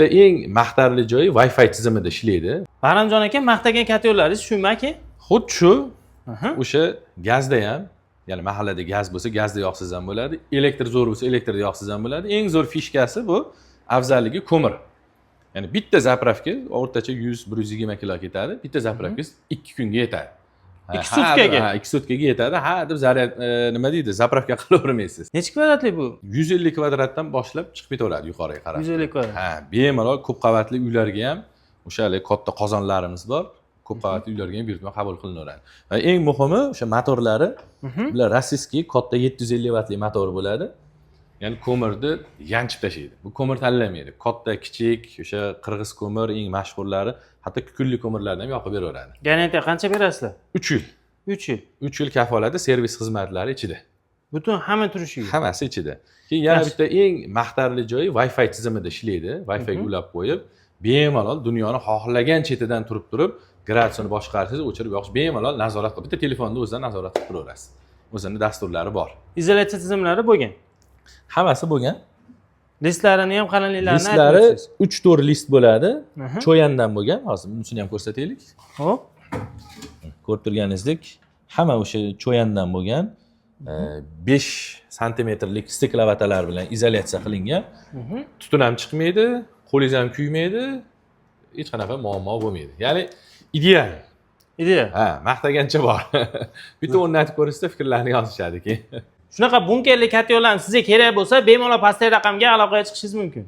bitta eng maqtarli joyi Wi-Fi tizimida ishlaydi. Bahramjon aka, maqtagan katiyonlaringiz shumi aka? Xuddi shu Aha. o'sha gazda ham, ya'ni mahallada gaz bo'lsa, gazda yoqsiz ham bo'ladi, elektr zo'r bo'lsa, elektrda yoqsiz ham bo'ladi. Eng zo'r fishkasi bu afzalligi ko'mir. Ya'ni bitta zapravka o'rtacha 100-120 kilo ketadi. Bitta zapravkangiz 2 kunga yetadi. 2 sutkaga? Ha, 2 sutkaga yetadi. Ha, deb zaryad nima deydi, zapravka qilavermaysiz. Necha kvadratli bu? 150 kvadratdan boshlab chiqib ketaveradi yuqoriga qarab. 150 kvadrat. Ha, bemalol ko'p qavatli uylarga ham o'shali katta qozonlarimiz bor. Ko'p qavatli uylarga ham buyurtma qabul qilinaveradi. Va eng muhimi o'sha motorlari, bular rossiyskiy katta 750 vatli motor bo'ladi. Ya'ni ko'mirni yanchib tashlaydi. Bu ko'mir tanlamaydi. Katta, kichik, o'sha qirg'iz ko'mir eng mashhurlari, hatto kukunli ko'mirlarni ham yoqib beraveradi. Garantiya qancha berasizlar? 3 yil. 3 yil. 3 yil kafolati servis xizmatlari ichida. Butun hamma turishiga. Hammasi ichida. Keyin yana bitta eng maqtarli joyi Wi-Fi tizimida ishlaydi. Wi-Fi ga ulab qo'yib, bemalol dunyoni xohlagan chetidan turib gradusini boshqarsangiz, o'chirib yoqish bemalol nazorat qilib, bitta telefonda o'zidan nazorat qilib turaverasiz. O'zining dasturlari bor. Izolyatsiya tizimlari bo'lgan. Hammasi bo'lgan. Listlarini ham qalinliklarini Listlari aytib 3-4 list bo'ladi. Aha. Cho'yandan bo'lgan. Hozir bunisini ham ko'rsataylik. Hop. Ko'rib turganingizdek, hamma o'sha cho'yandan bo'lgan. 5 santimetrlik stiklavatalar bilan izolyatsiya qilingan. Tutun ham chiqmaydi, qo'lingiz ham kuymaydi, hech qanaqa muammo bo'lmaydi. Ya'ni ideal. Ideal. Ha, maqtagancha bor. Bitta o'rnatib ko'rishsa fikrlarni yozishadi keyin. Shunaqa bunkerli katiyonlar sizga kerak bo'lsa, bemalol pastdagi raqamga aloqaga chiqishingiz mumkin.